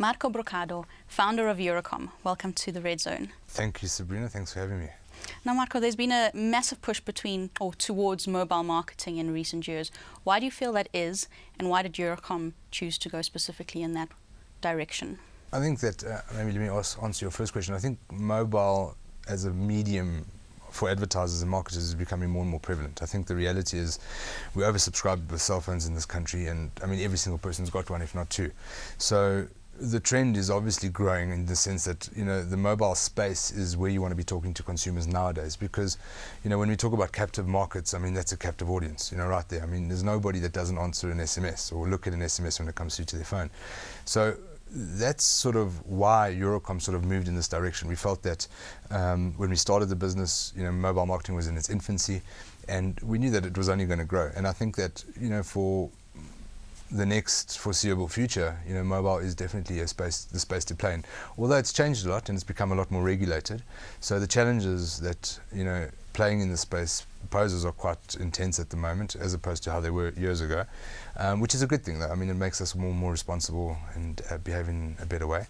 Marco Broccardo, founder of Eurocom. Welcome to the Red Zone. Thank you, Sabrina. Thanks for having me. Now, Marco, there's been a massive push towards mobile marketing in recent years. Why do you feel that is, and why did Eurocom choose to go specifically in that direction? I think that, maybe let me answer your first question. I think mobile as a medium for advertisers and marketers is becoming more and more prevalent. I think the reality is we're oversubscribed with cell phones in this country, and I mean every single person's got one, if not two. So the trend is obviously growing in the sense that, you know, the mobile space is where you want to be talking to consumers nowadays, because, you know, when we talk about captive markets, I mean, that's a captive audience, you know, right there. I mean, there's nobody that doesn't answer an SMS or look at an SMS when it comes through to their phone. So that's sort of why Eurocom sort of moved in this direction. We felt that when we started the business, you know, mobile marketing was in its infancy, and we knew that it was only going to grow. And I think that, you know, for the next foreseeable future, you know, mobile is definitely the space to play in. Although it's changed a lot and it's become a lot more regulated, so the challenges that, you know, playing in the space poses are quite intense at the moment, as opposed to how they were years ago, which is a good thing, though. I mean, it makes us more responsible and behave in a better way.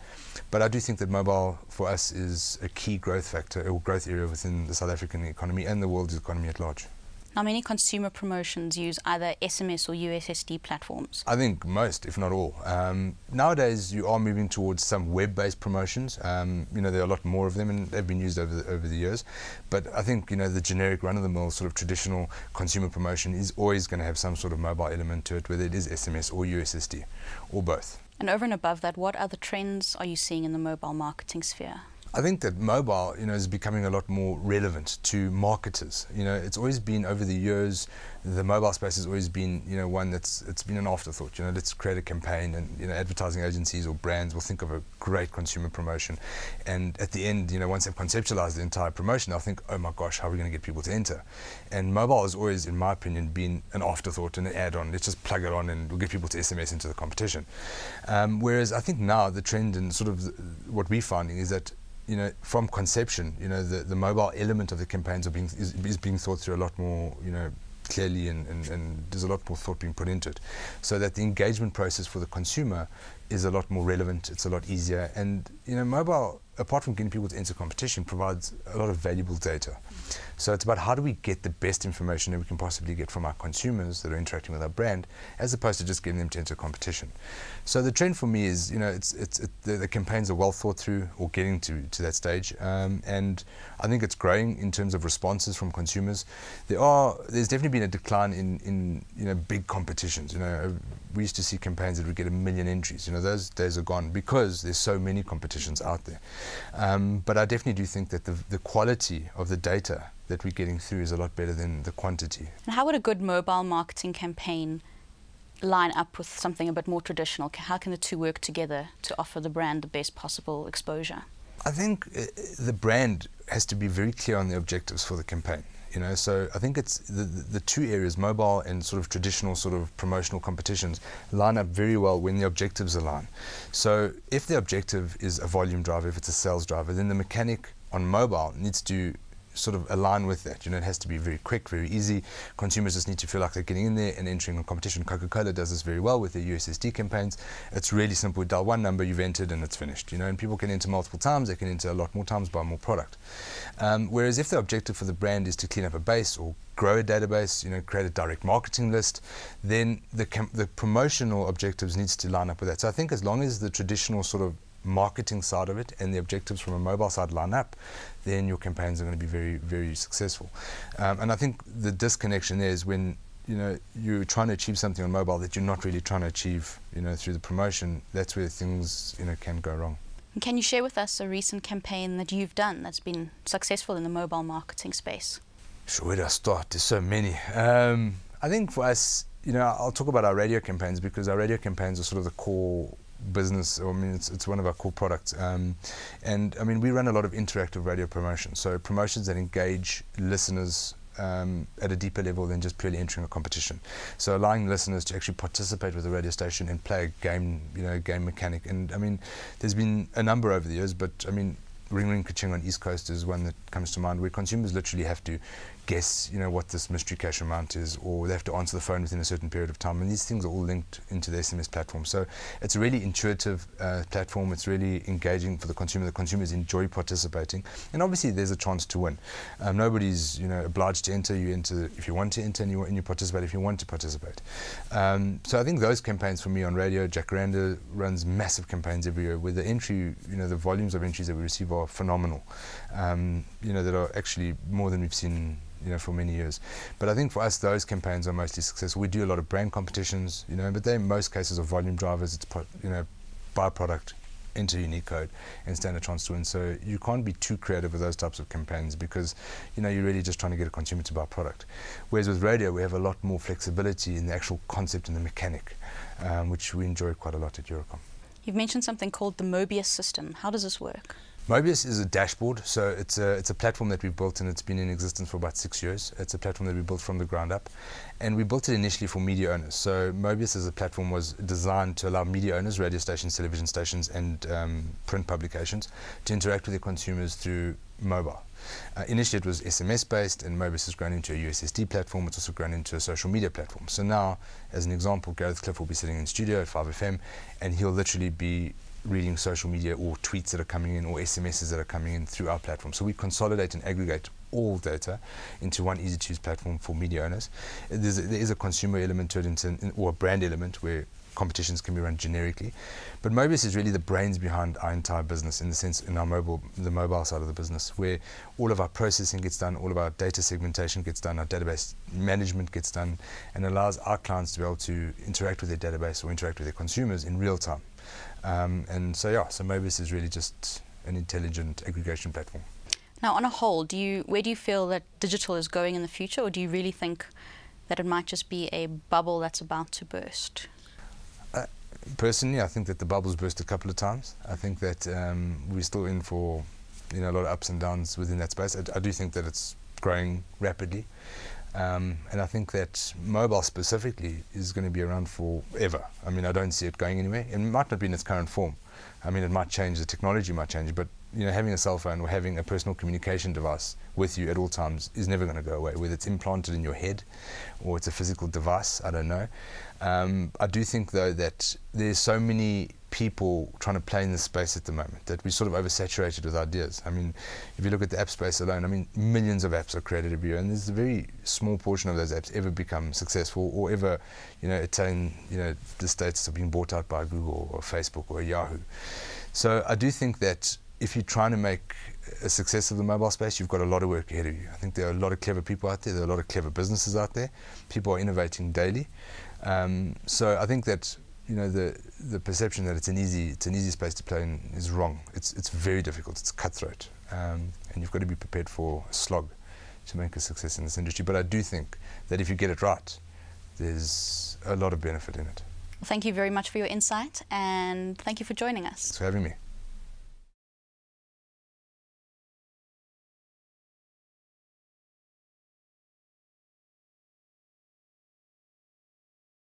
But I do think that mobile for us is a key growth factor or growth area within the South African economy and the world's economy at large. Now, many consumer promotions use either SMS or USSD platforms. I think most, if not all. Nowadays, you are moving towards some web-based promotions. You know, there are a lot more of them, and they've been used over the years. But I think, you know, the generic run-of-the-mill sort of traditional consumer promotion is always going to have some sort of mobile element to it, whether it is SMS or USSD, or both. And over and above that, what other trends are you seeing in the mobile marketing sphere? I think that mobile, you know, is becoming a lot more relevant to marketers. You know, it's always been, over the years, the mobile space has always been, you know, one it's been an afterthought. You know, let's create a campaign, and, you know, advertising agencies or brands will think of a great consumer promotion, and at the end, you know, once they've conceptualized the entire promotion, they'll think, oh my gosh, how are we going to get people to enter? And mobile has always, in my opinion, been an afterthought and an add-on. Let's just plug it on and we'll get people to SMS into the competition. Whereas I think now the trend and sort of what we're finding is that, you know, from conception, you know, the mobile element of the campaigns is being thought through a lot more, you know, clearly, and there's a lot more thought being put into it, so that the engagement process for the consumer is a lot more relevant, it's a lot easier. And, you know, mobile, apart from getting people to enter competition, provides a lot of valuable data. So it's about how do we get the best information that we can possibly get from our consumers that are interacting with our brand, as opposed to just getting them to enter competition. So the trend for me is, you know, the campaigns are well thought through, or getting to that stage, and I think it's growing in terms of responses from consumers. There's definitely been a decline in you know, big competitions. You know, we used to see campaigns that would get 1 million entries. You know, those days are gone because there's so many competitions out there. But I definitely do think that the quality of the data that we're getting through is a lot better than the quantity. And how would a good mobile marketing campaign line up with something a bit more traditional? How can the two work together to offer the brand the best possible exposure? I think the brand has to be very clear on the objectives for the campaign. You know, so I think it's the two areas, mobile and sort of traditional sort of promotional competitions, line up very well when the objectives align. So if the objective is a volume driver, if it's a sales driver, then the mechanic on mobile needs to sort of align with that. You know, it has to be very quick, very easy. Consumers just need to feel like they're getting in there and entering a competition. Coca-Cola does this very well with their USSD campaigns. It's really simple. Dial one number, you've entered, and it's finished. You know, and people can enter multiple times. They can enter a lot more times, buy more product. Whereas if the objective for the brand is to clean up a base or grow a database, you know, create a direct marketing list, then the promotional objectives needs to line up with that. So I think as long as the traditional sort of marketing side of it and the objectives from a mobile side line up, then your campaigns are going to be very, very successful. And I think the disconnection there is when, you know, you're trying to achieve something on mobile that you're not really trying to achieve, you know, through the promotion. That's where things, you know, can go wrong. And can you share with us a recent campaign that you've done that's been successful in the mobile marketing space? Sure, where do I start? There's so many. I think for us, you know, I'll talk about our radio campaigns, because our radio campaigns are sort of the core business. I mean, it's one of our core products, and I mean, we run a lot of interactive radio promotions, so promotions that engage listeners at a deeper level than just purely entering a competition. So allowing listeners to actually participate with the radio station and play a game, you know, game mechanic. And I mean, there's been a number over the years, but I mean, Ring Ring Kaching on East Coast is one that comes to mind, where consumers literally have to guess, what this mystery cash amount is, or they have to answer the phone within a certain period of time. And these things are all linked into the SMS platform. So it's a really intuitive platform. It's really engaging for the consumer. The consumers enjoy participating. And obviously there's a chance to win. Nobody's, obliged to enter. You enter if you want to enter, and you participate if you want to participate. So I think those campaigns for me on radio, Broccardo runs massive campaigns every year where the entry, the volumes of entries that we receive are phenomenal. That are actually more than we've seen for many years. But I think for us, those campaigns are mostly successful. We do a lot of brand competitions, but they in most cases are volume drivers. It's, buy product, enter unique code, and stand a chance to win. So you can't be too creative with those types of campaigns because, you're really just trying to get a consumer to buy product. Whereas with radio, we have a lot more flexibility in the actual concept and the mechanic, which we enjoy quite a lot at Eurocom. You've mentioned something called the Mobius system. How does this work? Mobius is a dashboard, so it's a platform that we've built, and it's been in existence for about 6 years. It's a platform that we built from the ground up, and we built it initially for media owners. So Mobius as a platform was designed to allow media owners, radio stations, television stations, and print publications to interact with their consumers through mobile. Initially it was SMS based, and Mobius has grown into a USSD platform. It's also grown into a social media platform. So now, as an example, Gareth Cliff will be sitting in studio at 5FM, and he'll literally be reading social media or tweets that are coming in or SMSs that are coming in through our platform. So we consolidate and aggregate all data into one easy-to-use platform for media owners. There is a consumer element to it, or a brand element, where competitions can be run generically. But Mobius is really the brains behind our entire business, in the sense in the mobile side of the business, where all of our processing gets done, all of our data segmentation gets done, our database management gets done, and allows our clients to be able to interact with their database or interact with their consumers in real time. So Mobius is really just an intelligent aggregation platform. Now, on a whole, where do you feel that digital is going in the future, or do you really think that it might just be a bubble that's about to burst? Personally, I think that the bubble's burst a couple of times. I think that we're still in for a lot of ups and downs within that space. I do think that it's growing rapidly. And I think that mobile specifically is going to be around forever. I mean, I don't see it going anywhere. It might not be in its current form. I mean, it might change, the technology might change, but having a cell phone or having a personal communication device with you at all times is never going to go away, whether it's implanted in your head or it's a physical device, I don't know. I do think, though, that there's so many people trying to play in this space at the moment that we're sort of oversaturated with ideas. I mean, if you look at the app space alone, I mean, millions of apps are created every year, and there's a very small portion of those apps ever become successful or ever, attain, the status of being bought out by Google or Facebook or Yahoo. So I do think that if you're trying to make a success of the mobile space, you've got a lot of work ahead of you. I think there are a lot of clever people out there. There are a lot of clever businesses out there. People are innovating daily. So I think that the perception that it's an easy space to play in is wrong. It's very difficult. It's cutthroat, and you've got to be prepared for a slog to make a success in this industry. But I do think that if you get it right, there's a lot of benefit in it. Well, thank you very much for your insight, and thank you for joining us. Thanks for having me.